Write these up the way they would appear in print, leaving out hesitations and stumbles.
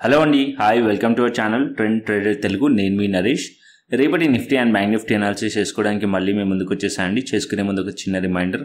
Hello అండి, hi, welcome to our channel trend trader Telugu. నేను మీ నరేష్. రేపటి Nifty and bank Nifty analysis చేసుకోవడానికి మళ్ళీ మేము ముందుకు వచ్చేసాండి. చేసుకునే ముందు ఒక చిన్న రిమైండర్,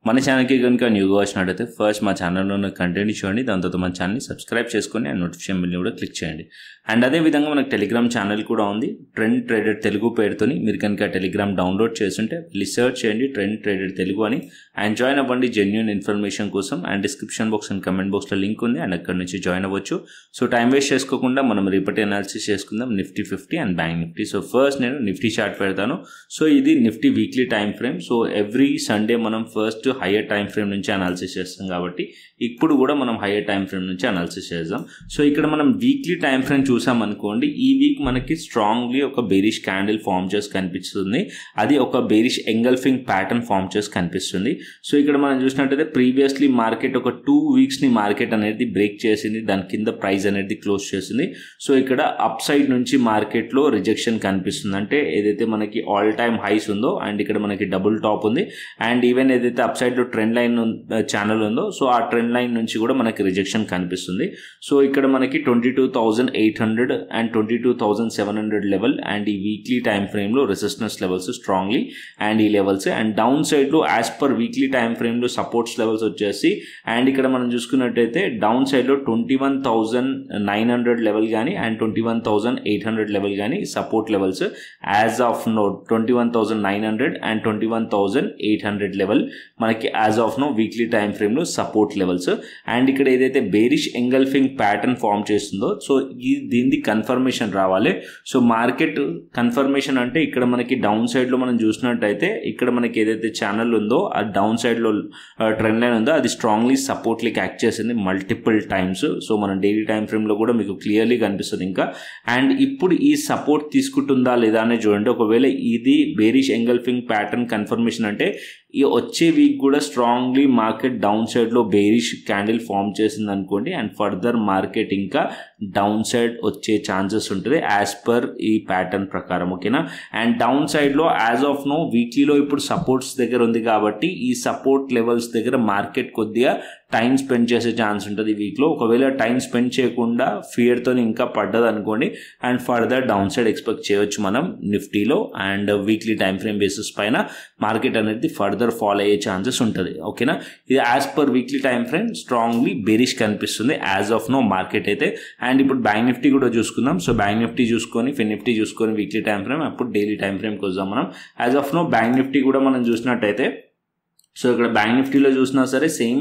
మన ఛానల్కి కనుక న్యూగా వచ్చినట్టయితే ఫస్ట్ మా ఛానల్లో ఉన్న కంటెంట్ చూడండి, దాని తర్వాత మన ఛానల్ని సబ్స్క్రైబ్ చేసుకొని అండ్ నోటిఫికేషన్ బిల్ని కూడా క్లిక్ చేయండి. అండ్ అదేవిధంగా మనకు టెలిగ్రామ్ ఛానల్ కూడా ఉంది, ట్రెండ్ ట్రేడర్ తెలుగు పేరుతోని. మీరు కనుక టెలిగ్రామ్ డౌన్లోడ్ చేస్తుంటే రీసెర్చ్ చేయండి ట్రెండ్ ట్రేడర్ తెలుగు అని, అండ్ జాయిన్ అవ్వండి జెన్యూన్ ఇన్ఫర్మేషన్ కోసం. And description box and comment బాక్స్లో లింక్ ఉంది, అండ్ అక్కడ నుంచి జాయిన్ అవ్వచ్చు. సో టైం వేస్ట్ చేసుకోకుండా మనం రేపటి అనాలిసిస్ చేసుకుందాం Nifty 50 and bank Nifty. So first నేను నిఫ్టీ చార్ట్ పెడతాను. సో ఇది Nifty weekly time frame. So every Sunday మనం ఫస్ట్ హయ్యర్ టైం ఫ్రేమ్ నుంచి అనాలిసిస్ చేస్తాం కాబట్టి ఇప్పుడు కూడా మనం హయ్యర్ టైం ఫ్రేమ్ నుంచి అనాలిసిస్ చేద్దాం. సో ఇక్కడ మనం వీక్లీ టైం ఫ్రేమ్ చూసాం అనుకోండి, ఈ వీక్ మనకి స్ట్రాంగ్లీ ఒక బేరిష్ క్యాండిల్ ఫామ్ చేసి కనిపిస్తుంది. అది ఒక బేరిష్ ఎంగల్ఫింగ్ ప్యాటర్న్ ఫామ్ చేసి కనిపిస్తుంది. సో ఇక్కడ మనం చూసినట్టయితే ప్రీవియస్లీ మార్కెట్ ఒక 2 వీక్స్ని మార్కెట్ అనేది బ్రేక్ చేసింది, దాని కింద ప్రైస్ అనేది క్లోజ్ చేసింది. సో ఇక్కడ అప్ సైడ్ నుంచి మార్కెట్లో రిజెక్షన్ కనిపిస్తుంది. అంటే ఏదైతే మనకి ఆల్ టైమ్ హైస్ ఉందో అండ్ ఇక్కడ మనకి డబుల్ టాప్ ఉంది, అండ్ ఈవెన్ ఏదైతే అప్ సైడ్లో ట్రెండ్ లైన్ ఛానల్ ఉందో సో ఆ ట్రెండ్ లైన్ నుంచి కూడా మనకి రిజెక్షన్ కనిపిస్తుంది. సో ఇక్కడ మనకి 22,800 అండ్ 22,700 లెవెల్ అండ్ ఈ వీక్లీ టైం ఫ్రేమ్లో రెసిస్టెన్స్ లెవెల్స్ స్ట్రాంగ్లీ అండ్ ఈ లెవెల్స్. అండ్ డౌన్ సైడ్లో యాజ్ పర్ వీక్లీ టైం ఫ్రేమ్లో సపోర్ట్స్ లెవెల్స్ వచ్చేసి అండ్ ఇక్కడ మనం చూసుకున్నట్టయితే డౌన్ సైడ్లో 21,900 లెవెల్ కానీ అండ్ 21,800 లెవెల్ కానీ support levels. As of now 21,900 and 21,800 level మనకి as of now weekly time ఫ్రేమ్లో సపోర్ట్ లెవెల్స్. అండ్ ఇక్కడ ఏదైతే బేరిష్ ఎంగల్ఫింగ్ ప్యాటర్న్ ఫామ్ చేస్తుందో సో దీనికి కన్ఫర్మేషన్ రావాలి. సో మార్కెట్ కన్ఫర్మేషన్ అంటే ఇక్కడ మనకి డౌన్ సైడ్లో మనం చూసినట్టయితే ఇక్కడ మనకి ఏదైతే ఛానల్ ఉందో ఆ డౌన్ సైడ్లో ట్రెండ్ లైన్ ఉందో అది స్ట్రాంగ్లీ సపోర్ట్లీకి యాక్ట్ చేసింది మల్టిపుల్ టైమ్స్. సో మన డైలీ టైం ఫ్రేమ్లో కూడా మీకు క్లియర్లీ కనిపిస్తుంది ఇంకా. అండ్ ఇప్పుడు ఈ సపోర్ట్ తీసుకుంటుందా లేదా అనేది చూడండి. ఒకవేళ ఇది బేరిష్ ఎంగల్ఫింగ్ ప్యాటర్న్ కన్ఫర్మేషన్ అంటే ఈ వచ్చే వీక్ కూడా స్ట్రాంగ్లీ మార్కెట్ డౌన్ సైడ్లో బేరిష్ క్యాండిల్ ఫామ్ చేసింది అనుకోండి, అండ్ ఫర్దర్ మార్కెట్ ఇంకా డౌన్ సైడ్ వచ్చే ఛాన్సెస్ ఉంటుంది యాజ్ పర్ ఈ ప్యాటర్న్ ప్రకారం, ఓకేనా. అండ్ డౌన్ సైడ్లో యాజ్ ఆఫ్ నో వీక్లీలో ఇప్పుడు సపోర్ట్స్ దగ్గర ఉంది కాబట్టి ఈ సపోర్ట్ లెవెల్స్ దగ్గర మార్కెట్ కొద్దిగా టైం స్పెండ్ చేసే ఛాన్స్ ఉంటుంది ఈ వీక్లో. ఒకవేళ టైం స్పెండ్ చేయకుండా ఫియర్తో ఇంకా పడ్డది అనుకోండి and further down side expect చేయవచ్చు మనం నిఫ్టీలో. And weekly time frame basis పైన మార్కెట్ అనేది ఫర్దర్ ఫాల్ అయ్యే ఛాన్సెస్ ఉంటుంది, ఓకేనా. ఇది as per weekly time frame strongly bearish కనిపిస్తుంది యాజ్ ఆఫ్ నో మార్కెట్ అయితే. అండ్ ఇప్పుడు బ్యాంక్ నిఫ్టీ కూడా చూసుకుందాం. సో బ్యాంక్ నిఫ్టీ చూసుకొని ఫిన్ నిఫ్టీ చూసుకొని వీక్లీ టైం ఫ్రేమ్, అప్పుడు డైలీ టైం ఫ్రేమ్కి వద్దాం మనం. As of now bank Nifty కూడా మనం చూసినట్టయితే సో ఇక్కడ బ్యాంక్ నిఫ్టీలో చూసినా సరే సేమ్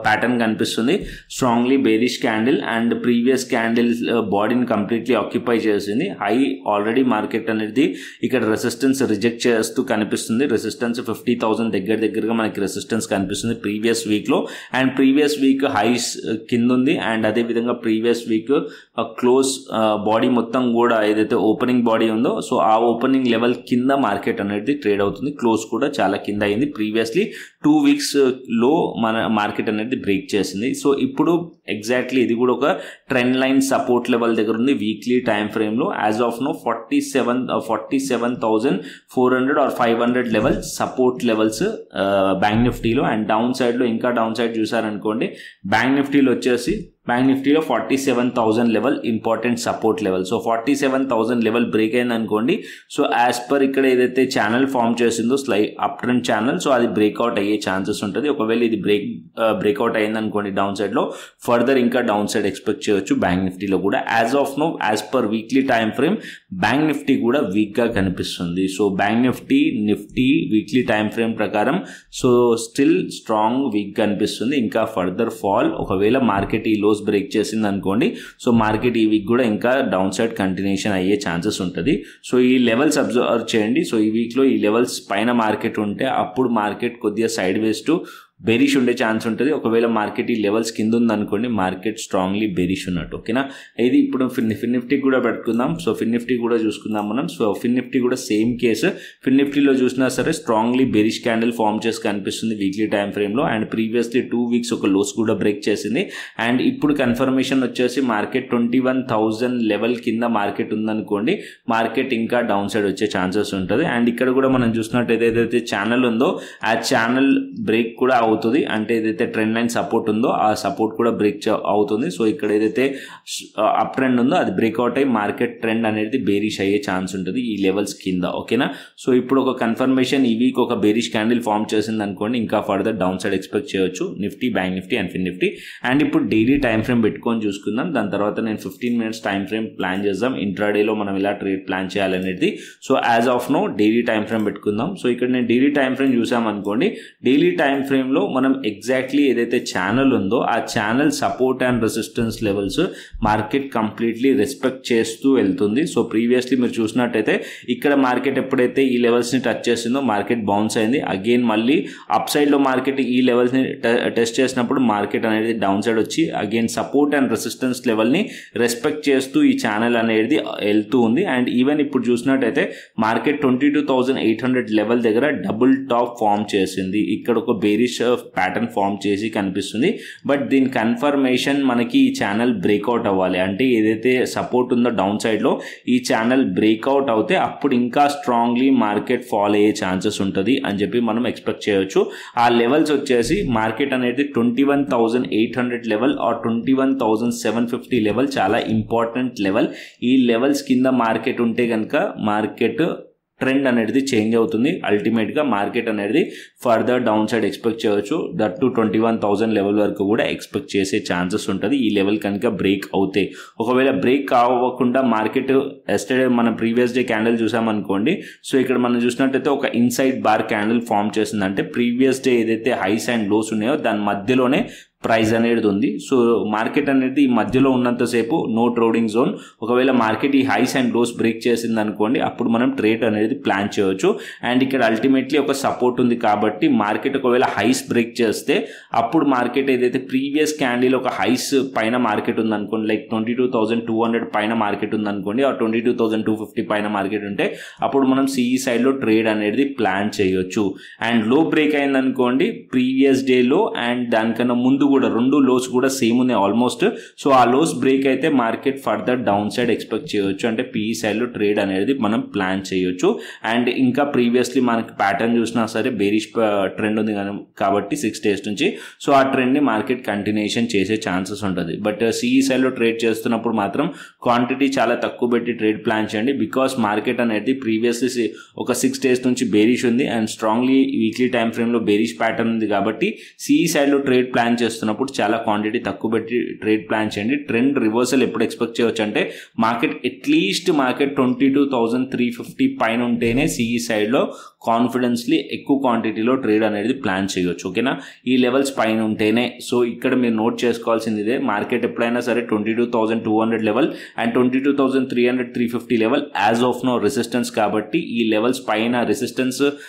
ప్యాటర్న్ కనిపిస్తుంది, strongly bearish candle and previous candle బాడీని కంప్లీట్లీ ఆక్యుపై చేసింది. హై ఆల్రెడీ మార్కెట్ అనేది ఇక్కడ రెసిస్టెన్స్ రిజెక్ట్ చేస్తూ కనిపిస్తుంది. రెసిస్టెన్స్ 50,000 దగ్గరగా మనకి రెసిస్టెన్స్ కనిపిస్తుంది ప్రీవియస్ వీక్లో. అండ్ ప్రీవియస్ వీక్ హైస్ కింద ఉంది అండ్ అదేవిధంగా ప్రీవియస్ వీక్ క్లోజ్ బాడీ మొత్తం కూడా ఏదైతే ఓపెనింగ్ బాడీ ఉందో సో ఆ ఓపెనింగ్ లెవెల్ కింద మార్కెట్ అనేది ట్రేడ్ అవుతుంది. క్లోజ్ కూడా చాలా కింద అయింది. ప్రీవియస్లీ 2 వీక్స్ లో మన మార్కెట్ అనేది బ్రేక్ చేసింది. సో ఇప్పుడు ఎగ్జాక్ట్లీ ఇది కూడా ఒక ట్రెండ్ లైన్ సపోర్ట్ లెవెల్ దగ్గర ఉంది వీక్లీ టైం ఫ్రేమ్లో. As of now 47,400 or 500 level support levels bank నిఫ్టీలో. అండ్ డౌన్ సైడ్లో ఇంకా డౌన్ సైడ్ చూసారనుకోండి బ్యాంక్ నిఫ్టీలో వచ్చేసి బ్యాంక్ నిఫ్టీలో 47,000 level important support level. So 47,000 level break అయింది అనుకోండి. సో యాజ్ పర్ ఇక్కడ ఏదైతే ఛానల్ ఫామ్ చేసిందో అప్ ట్రెండ్ ఛానల్, సో అది బ్రేక్అవుట్ అయ్యే ఛాన్సెస్ ఉంటుంది. ఒకవేళ ఇది బ్రేక్అవుట్ అయింది అనుకోండి డౌన్ సైడ్లో ఫర్దర్ ఇంకా డౌన్ సైడ్ ఎక్స్పెక్ట్ చేయవచ్చు బ్యాంక్ నిఫ్టీలో కూడా. As of now as per weekly time frame bank Nifty కూడా వీక్గా కనిపిస్తుంది. So bank Nifty weekly time frame ప్రకారం సో స్టిల్ స్ట్రాంగ్ వీక్ కనిపిస్తుంది. ఇంకా ఫర్దర్ ఫాల్ ఒకవేళ మార్కెట్ ఈ లో బ్రేక్ చేసింది అనుకోండి సో మార్కెట్ ఈ వీక్ కూడా ఇంకా డౌన్ సైడ్ కంటిన్యూషన్ అయ్యే ఛాన్సెస్ ఉంటుంది. సో ఈ లెవెల్స్ అబ్జర్వ్ చేయండి. సో ఈ వీక్లో ఈ లెవెల్స్ పైన మార్కెట్ ఉంటే అప్పుడు మార్కెట్ కొద్దిగా సైడ్ వేస్ టు బెరిష్ ఉండే ఛాన్స్ ఉంటుంది. ఒకవేళ మార్కెట్ ఈ లెవెల్స్ కింద ఉందనుకోండి మార్కెట్ స్ట్రాంగ్లీ బెరిష్ ఉన్నట్టు, ఓకేనా. ఇది ఇప్పుడు ఫిన్ నిఫ్టీ కూడా పెట్టుకుందాం. సో ఫిన్ నిఫ్టీ కూడా చూసుకుందాం మనం. సో ఫిన్ నిఫ్టీ కూడా సేమ్ కేసు. ఫిన్ నిఫ్టీలో చూసినా సరే స్ట్రాంగ్లీ బెరిష్ క్యాండిల్ ఫామ్ చేసి కనిపిస్తుంది వీక్లీ టైం ఫ్రేమ్లో. అండ్ ప్రీవియస్లీ 2 వీక్స్ ఒక లోస్ కూడా బ్రేక్ చేసింది. అండ్ ఇప్పుడు కన్ఫర్మేషన్ వచ్చేసి మార్కెట్ 21,000 లెవెల్ కింద మార్కెట్ ఉందనుకోండి మార్కెట్ ఇంకా డౌన్ సైడ్ వచ్చే ఛాన్సెస్ ఉంటుంది. అండ్ ఇక్కడ కూడా మనం చూసినట్టయితే ఏదైతే ఛానల్ ఉందో ఆ ఛానల్ బ్రేక్ కూడా అవుతుంది, అంటే ఏదైతే ట్రెండ్ లైన్ సపోర్ట్ ఉందో ఆ సపోర్ట్ కూడా బ్రేక్ అవుతుంది. సో ఇక్కడ ఏదైతే అప్ ట్రెండ్ ఉందో అది బ్రేక్అవుట్ అయ్యి మార్కెట్ ట్రెండ్ అనేది బేరిష్ అయ్యే ఛాన్స్ ఉంటుంది ఈ లెవెల్స్ కింద. ఓకేనా, సో ఇప్పుడు ఒక కన్ఫర్మేషన్ ఈ వీక్ ఒక బేరిష్ క్యాండిల్ ఫామ్ చేసింది అనుకోండి, ఇంకా ఫర్దర్ డౌన్ సైడ్ ఎక్స్పెక్ట్ చేయొచ్చు Nifty, bank Nifty and Fin Nifty. And ఇప్పుడు డైలీ టైం ఫ్రేమ్ పెట్టుకొని చూసుకుందాం. దాని తర్వాత నేను 15 minutes టైం ఫ్రేమ్ ప్లాన్ చేద్దాం, ఇంట్రాడేలో మనం ఇలా ట్రేడ్ ప్లాన్ చేయాలనేది. So as of now daily time frame పెట్టుకుందాం. సో ఇక్కడ నేను డైలీ టైం ఫ్రేమ్ చూసామనుకోండి, డైలీ టైం ఫ్రేమ్లో మనం ఎగ్జాక్ట్లీ ఏదైతే ఛానల్ ఉందో ఆ channel support and resistance levels market completely respect చేస్తూ వెళ్తుంది. సో ప్రీవియస్లీ మీరు చూసినట్టయితే ఇక్కడ మార్కెట్ ఎప్పుడైతే ఈ లెవెల్స్ని టచ్ చేసిందో మార్కెట్ బౌన్స్ అయింది. అగైన్ మళ్ళీ అప్ సైడ్లో మార్కెట్ ఈ లెవెల్స్ని టెస్ట్ చేసినప్పుడు మార్కెట్ అనేది డౌన్ సైడ్ వచ్చి అగైన్ సపోర్ట్ అండ్ రెసిస్టెన్స్ లెవెల్ని రెస్పెక్ట్ చేస్తూ ఈ ఛానల్ అనేది వెళ్తూ ఉంది. అండ్ ఈవెన్ ఇప్పుడు చూసినట్టయితే మార్కెట్ 22,800 లెవెల్ దగ్గర డబుల్ టాప్ ఫామ్ చేసింది. ఇక్కడ ఒక బేరిష్ ప్యాటర్న్ ఫామ్ చేసి కనిపిస్తుంది. బట్ దీని కన్ఫర్మేషన్ మనకి ఈ ఛానల్ బ్రేక్అవుట్ అవ్వాలి, అంటే ఏదైతే సపోర్ట్ ఉందో డౌన్ సైడ్లో ఈ ఛానల్ బ్రేక్అవుట్ అవుతే అప్పుడు ఇంకా స్ట్రాంగ్లీ మార్కెట్ ఫాల్ అయ్యే ఛాన్సెస్ ఉంటుంది అని చెప్పి మనం ఎక్స్పెక్ట్ చేయొచ్చు. ఆ లెవెల్స్ వచ్చేసి మార్కెట్ అనేది 21,800 లెవెల్ ఆర్ 21,750 లెవెల్ చాలా ఇంపార్టెంట్ లెవెల్. ఈ లెవెల్స్ కింద మార్కెట్ ఉంటే కనుక మార్కెట్ ట్రెండ్ అనేది చేంజ్ అవుతుంది. అల్టిమేట్గా మార్కెట్ అనేది ఫర్దర్ డౌన్ సైడ్ ఎక్స్పెక్ట్ చేయొచ్చు. దట్ టు 21,000 లెవెల్ వరకు కూడా ఎక్స్పెక్ట్ చేసే ఛాన్సెస్ ఉంటుంది ఈ లెవెల్ కనుక బ్రేక్ అవుతే. ఒకవేళ బ్రేక్ కావకుండా మార్కెట్ ఎస్టర్డే మనం ప్రీవియస్ డే క్యాండిల్ చూసామనుకోండి, సో ఇక్కడ మనం చూసినట్టయితే ఒక ఇన్సైడ్ బార్ క్యాండిల్ ఫామ్ చేసిందంటే ప్రీవియస్ డే ఏదైతే హైస్ అండ్ లోస్ ఉన్నాయో దాని మధ్యలోనే ప్రైస్ అనేది ఉంది. సో మార్కెట్ అనేది ఈ మధ్యలో ఉన్నంతసేపు నో ట్రేడింగ్ జోన్. ఒకవేళ మార్కెట్ ఈ హైస్ అండ్ లోస్ బ్రేక్ చేసింది అనుకోండి, అప్పుడు మనం ట్రేడ్ అనేది ప్లాన్ చేయొచ్చు. అండ్ ఇక్కడ అల్టిమేట్లీ ఒక సపోర్ట్ ఉంది కాబట్టి మార్కెట్ ఒకవేళ హైస్ బ్రేక్ చేస్తే అప్పుడు మార్కెట్ ఏదైతే ప్రీవియస్ క్యాండిల్ ఒక హైస్ పైన మార్కెట్ ఉందనుకోండి, లైక్ 22,200 పైన మార్కెట్ ఉందనుకోండి, ఆ 22,250 పైన మార్కెట్ ఉంటే అప్పుడు మనం సిఈ సైడ్లో ట్రేడ్ అనేది ప్లాన్ చేయొచ్చు. అండ్ లో బ్రేక్ అయిందనుకోండి ప్రీవియస్ డేలో అండ్ దానికన్నా ముందు కూడా రెండు లోస్ కూడా సేమ్ ఉన్నాయి ఆల్మోస్ట్. సో ఆ లోస్ బ్రేక్ అయితే market further down side expect చేయొచ్చు, అంటే పీఈ సైడ్లో ట్రేడ్ అనేది మనం ప్లాన్ చేయొచ్చు. అండ్ ఇంకా ప్రీవియస్లీ మనకి ప్యాటర్న్ చూసినా సరే బేరిష్ ట్రెండ్ ఉంది కాబట్టి 6 days నుంచి, సో ఆ ట్రెండ్ని మార్కెట్ కంటిన్యూషన్ చేసే ఛాన్సెస్ ఉంటుంది. బట్ సిఈ సైడ్లో ట్రేడ్ చేస్తున్నప్పుడు మాత్రం క్వాంటిటీ చాలా తక్కువ పెట్టి ట్రేడ్ ప్లాన్ చేయండి, బికాస్ మార్కెట్ అనేది ప్రీవియస్లీ ఒక 6 days నుంచి బేరిష్ ఉంది అండ్ స్ట్రాంగ్లీ వీక్లీ టైం ఫ్రేమ్లో బేరిష్ ప్యాటర్న్ ఉంది కాబట్టి సిఈ సైడ్లో ట్రేడ్ ప్లాన్ చేస్తున్నప్పుడు చాలా క్వాంటిటీ తక్కువ పెట్టి ట్రేడ్ ప్లాన్ చేయండి. ట్రెండ్ రివర్సల్ ఎప్పుడు ఎక్స్పెక్ట్ చేయవచ్చు అంటే మార్కెట్ అట్లీస్ట్ మార్కెట్ 22,350 పైన ఉంటేనే సిఈ సైడ్లో కాన్ఫిడెన్స్లీ ఎక్కువ క్వాంటిటీలో ట్రేడ్ అనేది ప్లాన్ చేయొచ్చు. ఓకేనా, ఈ లెవెల్స్ పైన ఉంటేనే. సో ఇక్కడ మీరు నోట్ చేసుకోవాల్సింది ఇదే, మార్కెట్ ఎప్పుడైనా సరే 22,200 level and 22,300 350 level as of now resistance కాబట్టి ఈ లెవెల్స్ పైన రెసిస్టెన్స్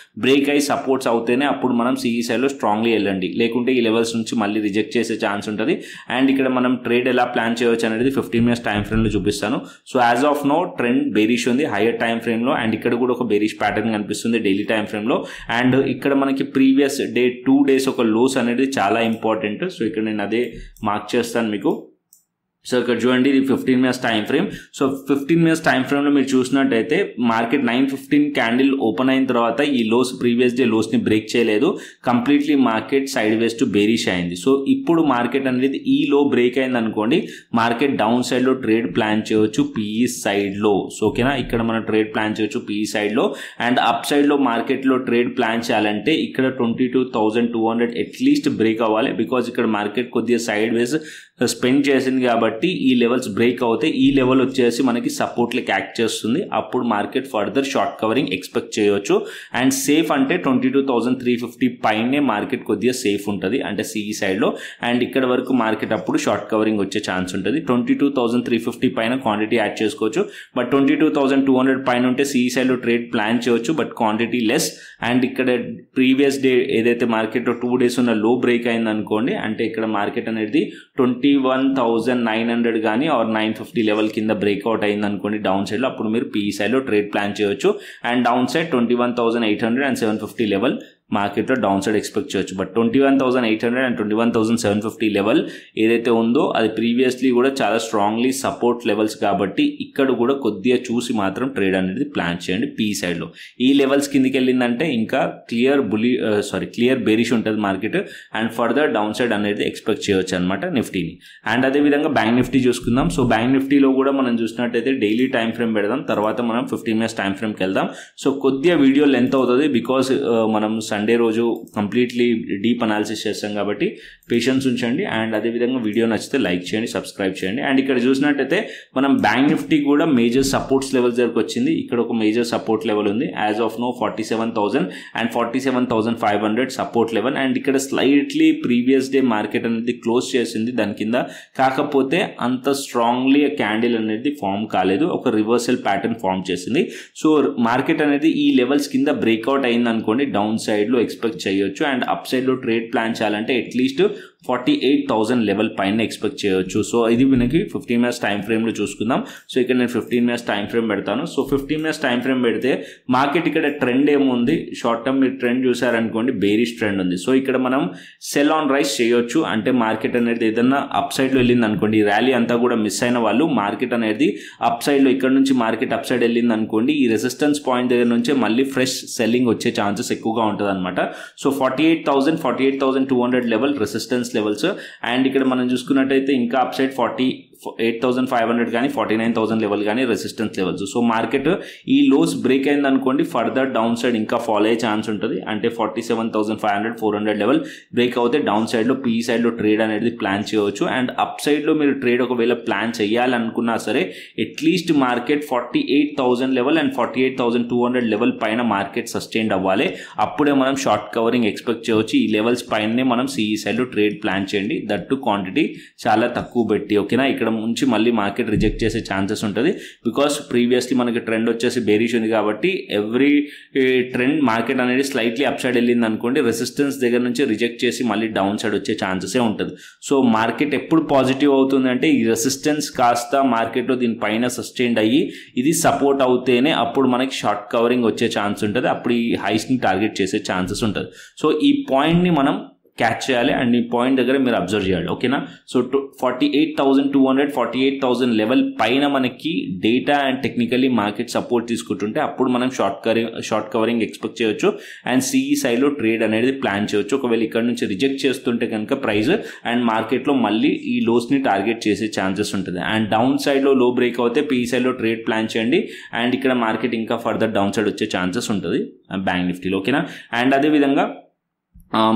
బ్రేక్ అయ్యి సపోర్ట్స్ అవుతేనే అప్పుడు మనం సిఈ సైడ్లో స్ట్రాంగ్లీ వెళ్ళండి, లేకుంటే ఈ లెవెల్స్ నుంచి మళ్ళీ రిజెక్ట్ చేసే ఛాన్స్ ఉంటుంది. అండ్ ఇక్కడ మనం ట్రేడ్ ఎలా ప్లాన్ చేయవచ్చు అనేది 15 minutes టైం ఫ్రేమ్లో చూపిస్తాను. So as of now trend bearish ఉంది హైయర్ టైం ఫ్రేమ్లో, అండ్ ఇక్కడ కూడా ఒక బేరిష్ ప్యాటర్న్ కనిపిస్తుంది డైలీ టైం ఫ్రేమ్లో. అండ్ ఇక్కడ మనకి ప్రీవియస్ డే 2 days ఒక లోస్ అనేది చాలా ఇంపార్టెంట్. సో ఇక్కడ నేను అదే మార్క్ చేస్తాను మీకు. సో ఇక్కడ చూడండి ఇది 15 minutes time frame. So 15 minutes time ఫ్రేమ్లో మీరు చూసినట్టయితే మార్కెట్ 9:15 క్యాండిల్ ఓపెన్ అయిన తర్వాత ఈ లోస్ ప్రీవియస్ డే లోస్ని బ్రేక్ చేయలేదు, completely market side ways to bearish అయింది. సో ఇప్పుడు మార్కెట్ అనేది ఈ లో బ్రేక్ అయింది అనుకోండి, మార్కెట్ డౌన్ సైడ్లో ట్రేడ్ ప్లాన్ చేయవచ్చు పీఈ సైడ్లో. సో ఓకేనా, ఇక్కడ మనం ట్రేడ్ ప్లాన్ చేయొచ్చు పీఈ సైడ్లో. అండ్ అప్ సైడ్లో మార్కెట్లో ట్రేడ్ ప్లాన్ చేయాలంటే ఇక్కడ 22,200 అట్లీస్ట్ బ్రేక్ అవ్వాలి, బికాజ్ ఇక్కడ మార్కెట్ కొద్దిగా సైడ్ వేస్ స్పెండ్ చేసింది కాబట్టి ఈ లెవెల్స్ బ్రేక్ అవుతే ఈ లెవెల్ వచ్చేసి మనకి సపోర్ట్లకి యాక్ట్ చేస్తుంది, అప్పుడు market further short covering expect చేయొచ్చు. అండ్ సేఫ్ అంటే 22,350 పైనే మార్కెట్ కొద్దిగా సేఫ్ ఉంటుంది అంటే సిఈ సైడ్లో. అండ్ ఇక్కడ వరకు మార్కెట్ అప్పుడు షార్ట్ కవరింగ్ వచ్చే ఛాన్స్ ఉంటుంది. 22,350 పైన క్వాంటిటీ యాడ్ చేసుకోవచ్చు, బట్ 22,200 పైన ఉంటే సిఈ సైడ్లో ట్రేడ్ ప్లాన్ చేయవచ్చు, బట్ క్వాంటిటీ లెస్. అండ్ ఇక్కడ ప్రీవియస్ డే ఏదైతే మార్కెట్లో 2 days ఉన్న లో బ్రేక్ అయింది అనుకోండి, అంటే ఇక్కడ మార్కెట్ అనేది 21,900 కానీ ఆర్ 950 లెవెల్ కింద బ్రేక్అవుట్ అయింది అనుకోండి డౌన్ సైడ్లో, అప్పుడు మీరు పీఈ సైడ్లో ట్రేడ్ ప్లాన్ చేయొచ్చు. And down side 21,800 and 750 level మార్కెట్లో డౌన్ సైడ్ ఎక్స్పెక్ట్ చేయొచ్చు. బట్ 21,800 అండ్ 21,750 లెవెల్ ఏదైతే ఉందో అది ప్రీవియస్లీ కూడా చాలా స్ట్రాంగ్లీ సపోర్ట్ లెవెల్స్ కాబట్టి ఇక్కడ కూడా కొద్దిగా చూసి మాత్రం ట్రేడ్ అనేది ప్లాన్ చేయండి. పీ సైడ్లో ఈ లెవెల్స్ కిందికి వెళ్ళిందంటే ఇంకా క్లియర్ బేరిష్ ఉంటుంది market and further down side అనేది ఎక్స్పెక్ట్ చేయొచ్చు అనమాట నిఫ్టీని. అండ్ అదేవిధంగా బ్యాంక్ నిఫ్టీ చూసుకుందాం. సో బ్యాంక్ నిఫ్టీలో కూడా మనం చూసినట్టయితే డైలీ టైం ఫ్రేమ్ పెడదాం, తర్వాత మనం 15 minutes టైం ఫ్రేమ్కి వెళ్దాం. సో కొద్దిగా వీడియో లెంత్ అవుతుంది బికాస్ మనం సండే రోజు కంప్లీట్లీ డీప్ అనాలిసిస్ చేస్తాం కాబట్టి పేషెన్స్ ఉంచండి. అండ్ అదేవిధంగా వీడియో నచ్చితే లైక్ చేయండి, సబ్స్క్రైబ్ చేయండి. అండ్ ఇక్కడ చూసినట్టయితే మనం బ్యాంక్ నిఫ్టీ కూడా మేజర్ సపోర్ట్స్ లెవెల్స్ దగ్గరకు వచ్చింది. ఇక్కడ ఒక మేజర్ సపోర్ట్ లెవెల్ ఉంది as of now 47,000 and 47,500 support level. And ఇక్కడ స్లైట్లీ ప్రీవియస్ డే మార్కెట్ అనేది క్లోజ్ చేసింది దాని కింద, కాకపోతే అంత స్ట్రాంగ్లీ క్యాండిల్ అనేది ఫామ్ కాలేదు, ఒక రివర్సల్ ప్యాటర్న్ ఫామ్ చేసింది. సో మార్కెట్ అనేది ఈ లెవెల్స్ కింద బ్రేక్అవుట్ అయింది అనుకోండి డౌన్ సైడ్లో ఎక్స్పెక్ట్ చేయొచ్చు. అండ్ అప్ సైడ్లో ట్రేడ్ ప్లాన్ చేయాలంటే అట్లీస్ట్ 48,000 లెవెల్ పైన ఎక్స్పెక్ట్ చేయొచ్చు. సో ఇది మనకి 15 minutes టైం ఫ్రేమ్లో చూసుకుందాం. సో ఇక్కడ నేను 15 minutes టైం ఫ్రేమ్ పెడతాను. సో 15 minutes టైం ఫ్రేమ్ పెడితే మార్కెట్ ఇక్కడ ట్రెండ్ ఏముంది, షార్ట్ టర్మ్ మీరు ట్రెండ్ చూసారనుకోండి బేరిష్ ట్రెండ్ ఉంది. సో ఇక్కడ మనం సెల్ ఆన్ రైస్ చేయొచ్చు. అంటే మార్కెట్ అనేది ఏదన్నా అప్ సైడ్లో వెళ్ళింది అనుకోండి, ఈ ర్యాలీ అంతా కూడా మిస్ అయిన వాళ్ళు మార్కెట్ అనేది అప్ సైడ్లో ఇక్కడ నుంచి మార్కెట్ అప్ సైడ్ వెళ్ళింది అనుకోండి, ఈ రెసిస్టెన్స్ పాయింట్ దగ్గర నుంచే మళ్ళీ ఫ్రెష్ సెల్లింగ్ వచ్చే ఛాన్సెస్ ఎక్కువగా ఉంటుంది అనమాట. So 48,200 level resistance levels. And ఇక్కడ మనం చూసుకున్నట్టయితే ఇంకా అప్ సైడ్ 48,500 కానీ 49,000 లెవెల్ కానీ రెసిస్టెన్స్ లెవెల్స్. సో మార్కెట్ ఈ లోస్ బ్రేక్ అయింది అనుకోండి ఫర్దర్ డౌన్ సైడ్ ఇంకా ఫాలో అయ్యే ఛాన్స్ ఉంటుంది. అంటే 47,500 400 లెవెల్ బ్రేక్ అవుతే డౌన్ సైడ్లో పీ సైడ్లో ట్రేడ్ అనేది ప్లాన్ చేయవచ్చు. అండ్ అప్ సైడ్లో మీరు ట్రేడ్ ఒకవేళ ప్లాన్ చేయాలనుకున్నా సరే at least market 48,000 level and 48,200 level పైన మార్కెట్ సస్టైన్ అవ్వాలి. అప్పుడే మనం షార్ట్ కవరింగ్ ఎక్స్పెక్ట్ చేయవచ్చు. ఈ లెవెల్స్ పైనే మనం సిఈ సైడ్లో ట్రేడ్ ప్లాన్ చేయండి, దట్టు క్వాంటిటీ చాలా తక్కువ పెట్టి. ఓకేనా, ఇక్కడ నుంచి మళ్ళీ మార్కెట్ రిజెక్ట్ చేసే ఛాన్సెస్ ఉంటుంది బికాస్ ప్రీవియస్లీ మనకి ట్రెండ్ వచ్చేసి బేరిష్ ఉంది కాబట్టి ఎవ్రీ ట్రెండ్ మార్కెట్ అనేది స్లైట్లీ అప్ సైడ్ వెళ్ళింది అనుకోండి రెసిస్టెన్స్ దగ్గర నుంచి రిజెక్ట్ చేసి మళ్ళీ డౌన్ సైడ్ వచ్చే ఛాన్సెసే ఉంటుంది. సో మార్కెట్ ఎప్పుడు పాజిటివ్ అవుతుంది అంటే ఈ రెసిస్టెన్స్ కాస్త మార్కెట్లో దీనిపైన సస్టైన్డ్ అయ్యి ఇది సపోర్ట్ అవుతేనే అప్పుడు మనకి షార్ట్ కవరింగ్ వచ్చే ఛాన్స్ ఉంటుంది, అప్పుడు ఈ హైస్ని టార్గెట్ చేసే ఛాన్సెస్ ఉంటుంది. సో ఈ పాయింట్ని మనం క్యాచ్ చేయాలి అండ్ ఈ పాయింట్ దగ్గర మీరు అబ్జర్వ్ చేయాలి. ఓకేనా, సో 48,200 48,000 లెవెల్ పైన మనకి data and technically market support తీసుకుంటుంటే అప్పుడు మనం షార్ట్ కవరింగ్ ఎక్స్పెక్ట్ చేయొచ్చు అండ్ సిఈ సైడ్లో ట్రేడ్ అనేది ప్లాన్ చేయొచ్చు. ఒకవేళ ఇక్కడ నుంచి రిజెక్ట్ చేస్తుంటే కనుక ప్రైస్ అండ్ మార్కెట్లో మళ్ళీ ఈ లోస్ని టార్గెట్ చేసే ఛాన్సెస్ ఉంటుంది. అండ్ డౌన్ సైడ్లో లో బ్రేక్ అవుతే పీ సైడ్లో ట్రేడ్ ప్లాన్ చేయండి అండ్ ఇక్కడ మార్కెట్ ఇంకా ఫర్దర్ డౌన్ సైడ్ వచ్చే ఛాన్సెస్ ఉంటుంది బ్యాంక్ నిఫ్టీలో. ఓకేనా, అండ్ అదేవిధంగా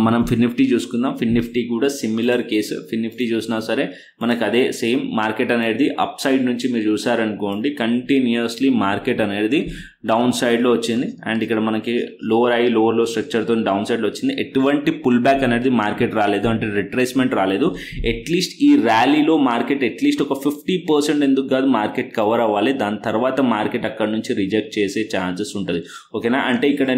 మనం ఫిన్ నిఫ్టీ చూసుకుందాం. ఫిన్ నిఫ్టీ కూడా సిమిలర్ కేసు. ఫిన్ నిఫ్టీ చూసినా సరే మనకు అదే సేమ్ మార్కెట్ అనేది అప్ సైడ్ నుంచి మీరు చూసారనుకోండి కంటిన్యూస్లీ మార్కెట్ అనేది డౌన్ సైడ్లో వచ్చింది అండ్ ఇక్కడ మనకి లోవర్లో స్ట్రక్చర్తో డౌన్ సైడ్లో వచ్చింది. ఎటువంటి పుల్ బ్యాక్ అనేది మార్కెట్ రాలేదు, అంటే రిట్రేస్మెంట్ రాలేదు. అట్లీస్ట్ ఈ ర్యాలీలో మార్కెట్ అట్లీస్ట్ ఒక 50% ఎందుకు కాదు మార్కెట్ కవర్ అవ్వాలి, దాని తర్వాత మార్కెట్ అక్కడ నుంచి రిజెక్ట్ చేసే ఛాన్సెస్ ఉంటుంది. ఓకేనా, అంటే ఇక్కడ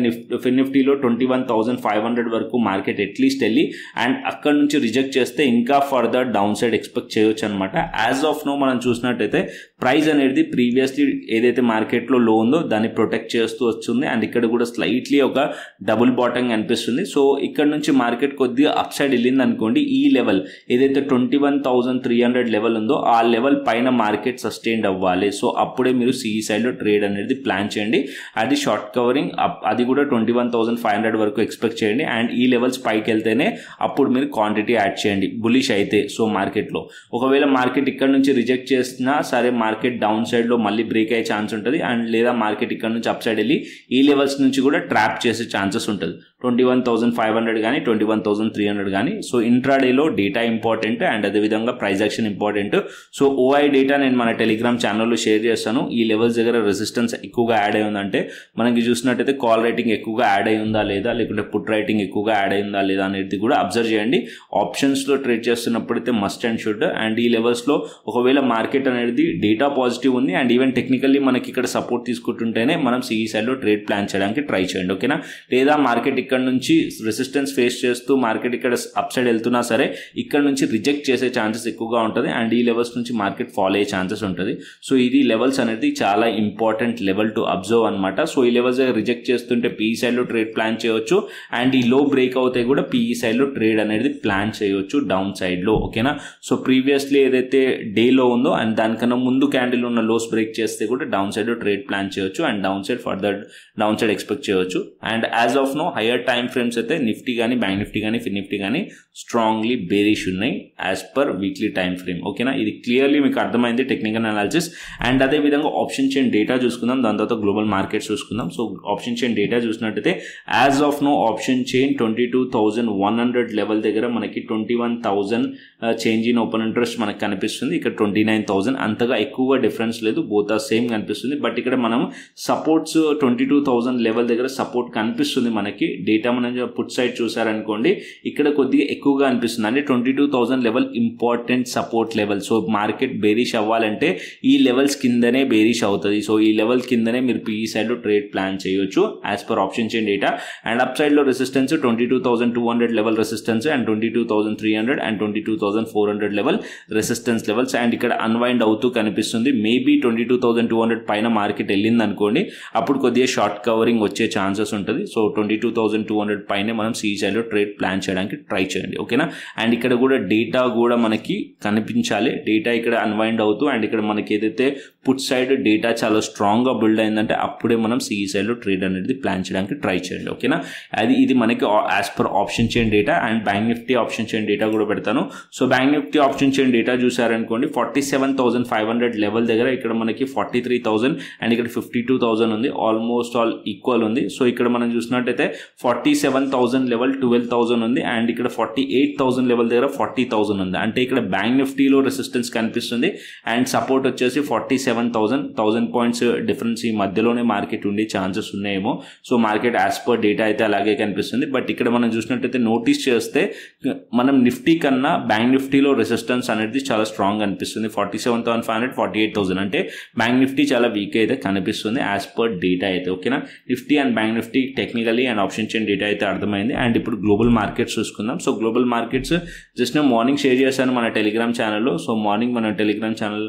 ఫిన్ నిఫ్టీలో 21,500 వరకు మార్కెట్ అట్లీస్ట్ వెళ్ళి అండ్ అక్కడ నుంచి రిజెక్ట్ చేస్తే ఇంకా ఫర్దర్ డౌన్ సైడ్ ఎక్స్పెక్ట్ చేయొచ్చు అనమాట. యాజ్ ఆఫ్ నో మనం చూసినట్టయితే ప్రైస్ అనేది ప్రీవియస్లీ ఏదైతే మార్కెట్లో లో ఉందో దాన్ని ప్రొటెక్ట్ చేస్తూ వస్తుంది అండ్ ఇక్కడ కూడా స్లైట్లీ ఒక డబుల్ బాటమ్ అనిపిస్తుంది. సో ఇక్కడ నుంచి మార్కెట్ కొద్దిగా అప్ సైడ్ వెళ్ళింది అనుకోండి ఈ లెవెల్ ఏదైతే 21,300 లెవెల్ ఉందో ఆ లెవెల్ పైన మార్కెట్ సస్టైన్డ్ అవ్వాలి. సో అప్పుడే మీరు సిఈ సైడ్లో ట్రేడ్ అనేది ప్లాన్ చేయండి. అది షార్ట్ కవరింగ్ అది కూడా 21,500 వరకు ఎక్స్పెక్ట్ చేయండి అండ్ ఈ లెవెల్స్ పైకి వెళ్తేనే అప్పుడు మీరు క్వాంటిటీ యాడ్ చేయండి బులిష్ అయితే. సో మార్కెట్లో ఒకవేళ మార్కెట్ ఇక్కడ నుంచి రిజెక్ట్ చేసినా సరే మార్కెట్ డౌన్ సైడ్లో మళ్ళీ బ్రేక్ అయ్యే ఛాన్స్ ఉంటుంది అండ్ లేదా మార్కెట్ ఇక్కడ నుంచి అప్ సైడ్ వెళ్ళి ఈ లెవెల్స్ నుంచి కూడా ట్రాప్ చేసే ఛాన్సెస్ ఉంటుంది 21,500 కానీ 21,300 కానీ. సో ఇంట్రాడేలో డేటా ఇంపార్టెంట్ అండ్ అదేవిధంగా price action important. So ఓఐ data నేను మన టెలిగ్రామ్ ఛానల్లో షేర్ చేస్తాను. ఈ లెవెల్స్ దగ్గర రెసిస్టెన్స్ ఎక్కువగా యాడ్ అయి ఉందంటే మనకి చూసినట్టయితే కాల్ రైటింగ్ ఎక్కువగా యాడ్ అయి ఉందా లేదా, లేకుంటే పుట్ రైటింగ్ ఎక్కువగా యాడ్ అయిందా లేదా అనేది కూడా అబ్జర్వ్ చేయండి. ఆప్షన్స్లో ట్రేడ్ చేస్తున్నప్పుడైతే మస్ట్ అండ్ షుడ్. అండ్ ఈ లెవెల్స్లో ఒకవేళ మార్కెట్ అనేది డేటా పాజిటివ్ ఉంది అండ్ ఈవెన్ టెక్నికల్లీ మనకి ఇక్కడ సపోర్ట్ తీసుకుంటుంటేనే కిందనే మనం సిఈ సైడ్లో ట్రేడ్ ప్లాన్ చేయడానికి ట్రై చేయండి. ఓకేనా, లేదా మార్కెట్ ఇక్కడ నుంచి రెసిస్టెన్స్ ఫేస్ చేస్తూ మార్కెట్ ఇక్కడ అప్ సైడ్ వెళ్తున్నా సరే ఇక్కడ నుంచి రిజెక్ట్ చేసే ఛాన్సెస్ ఎక్కువగా ఉంటుంది అండ్ ఈ లెవెల్స్ నుంచి మార్కెట్ ఫాలో అయ్యే ఛాన్సెస్ ఉంటుంది. సో ఇది లెవెల్స్ అనేది చాలా ఇంపార్టెంట్ లెవెల్ టు అబ్జర్వ్ అనమాట. సో ఈ లెవెల్స్ రిజెక్ట్ చేస్తుంటే పీఈ సైడ్లో ట్రేడ్ ప్లాన్ చేయవచ్చు అండ్ ఈ లో బ్రేక్ అవుతే కూడా పీఈ సైడ్లో ట్రేడ్ అనేది ప్లాన్ చేయవచ్చు డౌన్ సైడ్లో. ఓకేనా, సో ప్రీవియస్లీ ఏదైతే డేలో ఉందో అండ్ దానికన్నా ముందు క్యాండిల్ ఉన్న లోస్ బ్రేక్ చేస్తే కూడా డౌన్ సైడ్లో ట్రేడ్ ప్లాన్ చేయవచ్చు and down side further down side expect చేయవచ్చు. And as of now higher time frames అయితే నిఫ్టీ కానీ బ్యాంక్ నిఫ్టీ కానీ ఫిన్ నిఫ్టీ కానీ స్ట్రాంగ్లీ బేరిష్ ఉన్నాయి as per weekly time frame. ఓకేనా, ఇది క్లియర్లీ మీకు అర్థమైంది టెక్నికల్ అనాలిసిస్. అండ్ అదేవిధంగా ఆప్షన్ చైన్ డేటా చూసుకుందాం, దాని తర్వాత గ్లోబల్ మార్కెట్స్ చూసుకుందాం. సో ఆప్షన్ చైన్ డేటా చూసినట్టయితే as of now option chain 22,100 level దగ్గర మనకి 21,000 చేంజ్ ఇన్ ఓపెన్ ఇంట్రెస్ట్ మనకు కనిపిస్తుంది. ఇక్కడ 29,000 అంతగా ఎక్కువగా డిఫరెన్స్ లేదు, బోత్ ఆర్ సేమ్ కనిపిస్తుంది. బట్ ఇక్కడ మనం సపోర్ట్స్ 22,000 లెవెల్ దగ్గర సపోర్ట్ కనిపిస్తుంది మనకి. డేటా మనం పుట్ సైడ్ చూసారనుకోండి ఇక్కడ కొద్దిగా ఎక్కువగా అనిపిస్తుంది. అంటే 22,000 level important support level. So market bearish అవ్వాలంటే ఈ లెవెల్స్ కిందనే బేరిష్ అవుతుంది. సో ఈ లెవెల్ కిందనే మీరు పీఈ సైడ్లో ట్రేడ్ ప్లాన్ చేయొచ్చు as per option chain data. And up సైడ్లో resistance 22,200 level resistance and 22,300 and 22,400 level resistance levels. And ఇక్కడ అన్వైండ్ అవుతూ కనిపిస్తుంది. మేబీ 22,200 పైన మార్కెట్ వెళ్ళింది అనుకోండి అప్పుడు కొద్దిగా షార్ట్ కవరింగ్ వచ్చే ఛాన్సెస్ ఉంటుంది. సో 22,200 పైనే మనం సిఈ సైడ్లో ట్రేడ్ ప్లాన్ చేయడానికి ట్రై చేయండి. ఓకేనా, అండ్ ఇక్కడ కూడా డేటా కూడా మనకి కనిపించాలి. డేటా ఇక్కడ అన్వైండ్ అవుతూ అండ్ ఇక్కడ మనకి ఏదైతే పుట్ సైడ్ డేటా చాలా స్ట్రాంగ్గా బిల్డ్ అయిందంటే అప్పుడే మనం సిఈ సైడ్లో ట్రేడ్ అనేది ప్లాన్ చేయడానికి ట్రై చేయండి. ఓకేనా, ఇది మనకి as per option chain data. And bank Nifty option chain data కూడా పెడతాను. So bank Nifty option chain data చూసారనుకోండి 47,500 లెవెల్ దగ్గర ఇక్కడ మనకి 43,000 అండ్ ఇక్కడ 52,000 ఉంది. ఆల్మోస్ట్ ఆల్ ఈక్వల్ ఉంది. సో ఇక్కడ మనం చూసినట్టయితే 47,000 లెవెల్ 12,000 ఉంది అండ్ ఇక్కడ 48,000 లెవెల్ దగ్గర 40,000 ఉంది. అంటే ఇక్కడ బ్యాంక్ నిఫ్టీలో రెసిస్టెన్స్ కనిపిస్తుంది అండ్ సపోర్ట్ వచ్చేసి 47,000 పాయింట్స్ డిఫరెన్స్ ఈ మధ్యలోనే మార్కెట్ ఉండే ఛాన్సెస్ ఉన్నాయేమో. So market as per data అయితే అలాగే కనిపిస్తుంది. బట్ ఇక్కడ మనం చూసినట్టయితే నోటీస్ చేస్తే మనం నిఫ్టీ కన్నా బ్యాంక్ నిఫ్టీలో రెసిస్టెన్స్ అనేది చాలా స్ట్రాంగ్ అనిపిస్తుంది. 47,500 48,000 అంటే బ్యాంక్ నిఫ్టీ చాలా వీక్ అయితే కనిపిస్తుంది యాజ్ పర్ డేటా అయితే. ఓకేనా, Nifty and bank Nifty technically and option chain data అయితే అర్థమైంది. అండ్ ఇప్పుడు గ్లోబల్ మార్కెట్స్ చూసుకుందాం. సో గ్లోబల్ మార్కెట్స్ జస్ట్ నేను మార్నింగ్ షేర్ చేశాను మన టెలిగ్రామ్ ఛానల్లో. సో మార్నింగ్ మన టెలిగ్రామ్ ఛానల్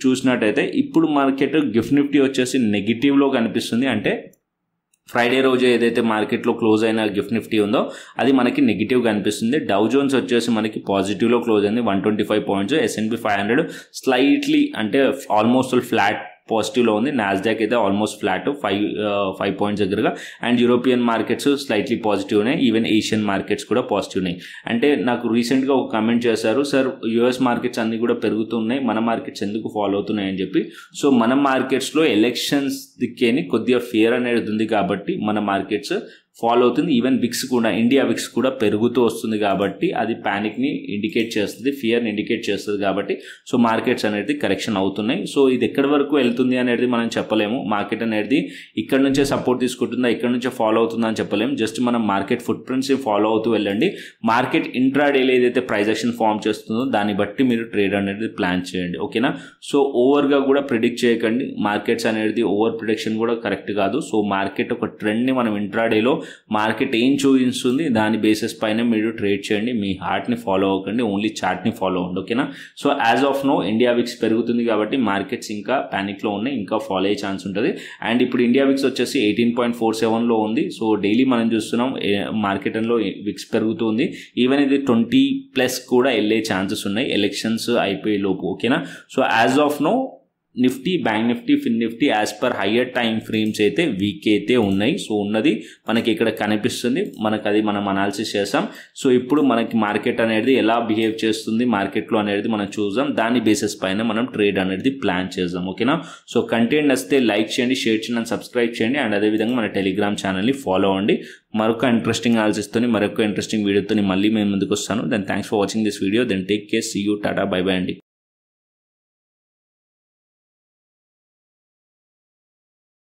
చూసినట్టయితే ఇప్పుడు మార్కెట్ గిఫ్ట్ నిఫ్టీ వచ్చేసి నెగిటివ్లో కనిపిస్తుంది. అంటే ఫ్రైడే రోజు ఏదైతే మార్కెట్లో క్లోజ్ అయిన గిఫ్ట్ నిఫ్టీ ఉందో అది మనకి నెగిటివ్గా అనిపిస్తుంది. డౌ జోన్స్ వచ్చేసి మనకి పాజిటివ్లో క్లోజ్ అయింది 125 పాయింట్స్. S&P 500 స్లైట్లీ అంటే ఆల్మోస్ట్ ఫ్లాట్ పాజిటివ్లో ఉంది. నాస్డాక్ అయితే ఆల్మోస్ట్ ఫ్లాట్ 5 పాయింట్స్ దగ్గరగా. And European markets slightly positive ఉన్నాయి. ఈవెన్ ఏషియన్ మార్కెట్స్ కూడా పాజిటివ్ ఉన్నాయి. అంటే నాకు రీసెంట్గా ఒక కామెంట్ చేశారు, సార్ యూఎస్ మార్కెట్స్ అన్నీ కూడా పెరుగుతున్నాయి, మన మార్కెట్స్ ఎందుకు ఫాలో అవుతున్నాయి అని చెప్పి. సో మన మార్కెట్స్లో ఎలక్షన్స్ దిక్కేని కొద్దిగా ఫియర్ అనేది ఉంది కాబట్టి మన మార్కెట్స్ ఫాలో అవుతుంది. ఈవెన్ విక్స్ కూడా ఇండియా విక్స్ కూడా పెరుగుతూ వస్తుంది కాబట్టి అది ప్యానిక్ని ఇండికేట్ చేస్తుంది, ఫియర్ని ఇండికేట్ చేస్తుంది కాబట్టి సో మార్కెట్స్ అనేది కరెక్షన్ అవుతున్నాయి. సో ఇది ఎక్కడి వరకు వెళ్తుంది అనేది మనం చెప్పలేము. మార్కెట్ అనేది ఇక్కడ నుంచే సపోర్ట్ తీసుకుంటుందా ఇక్కడ నుంచే ఫాలో అవుతుందా అని చెప్పలేము. జస్ట్ మనం మార్కెట్ ఫుట్ ప్రింట్స్ని ఫాలో అవుతూ వెళ్ళండి. మార్కెట్ ఇంట్రాడేలో ఏదైతే ప్రైస్ యాక్షన్ ఫామ్ చేస్తుందో దాన్ని బట్టి మీరు ట్రేడ్ అనేది ప్లాన్ చేయండి. ఓకేనా, సో ఓవర్గా కూడా ప్రిడిక్ట్ చేయకండి. మార్కెట్స్ అనేది ఓవర్ ప్రిడిక్షన్ కూడా కరెక్ట్ కాదు. సో మార్కెట్ ఒక ట్రెండ్ని మనం ఇంట్రాడేలో మార్కెట్ ఏం చూపిస్తుంది దాని బేసిస్ పైన మీరు ట్రేడ్ చేయండి. మీ హార్ట్ని ఫాలో అవ్వకండి, ఓన్లీ చార్ట్ని ఫాలో అవ్వండి. ఓకేనా, so as of now India VIX పెరుగుతుంది కాబట్టి మార్కెట్స్ ఇంకా ప్యానిక్లో ఉన్నాయి, ఇంకా ఫాలో అయ్యే ఛాన్స్ ఉంటుంది. అండ్ ఇప్పుడు ఇండియా విక్స్ వచ్చేసి 18.47లో ఉంది. సో డైలీ మనం చూస్తున్నాం మార్కెట్లో విక్స్ పెరుగుతుంది. ఈవెన్ ఇది 20+ కూడా వెళ్ళే ఛాన్సెస్ ఉన్నాయి ఎలక్షన్స్ అయిపోయే లోపు. ఓకేనా, so as of now Nifty bank Nifty Fin Nifty as per higher time frames అయితే వీక్ అయితే ఉన్నాయి. సో ఉన్నది మనకి ఇక్కడ కనిపిస్తుంది, మనకు అది మనం అనాలిసిస్ చేస్తాం. సో ఇప్పుడు మనకి మార్కెట్ అనేది ఎలా బిహేవ్ చేస్తుంది మార్కెట్లో అనేది మనం చూద్దాం. దాని బేసిస్ పైన మనం ట్రేడ్ అనేది ప్లాన్ చేద్దాం. ఓకేనా, సో కంటెంట్ వస్తే లైక్ చేయండి, షేర్ చేయండి, సబ్స్క్రైబ్ చేయండి. అండ్ అదేవిధంగా మన టెలిగ్రామ్ ఛానల్ని ఫాలో అవ్వండి. మరొక ఇంట్రెస్టింగ్ అనాలిసిస్తోని మరొక ఇంట్రెస్టింగ్ వీడియోతో మళ్ళీ మేము ముందుకు వస్తాను. Then thanks for watching this video. Then take care, see you, tata, bye bye అండి.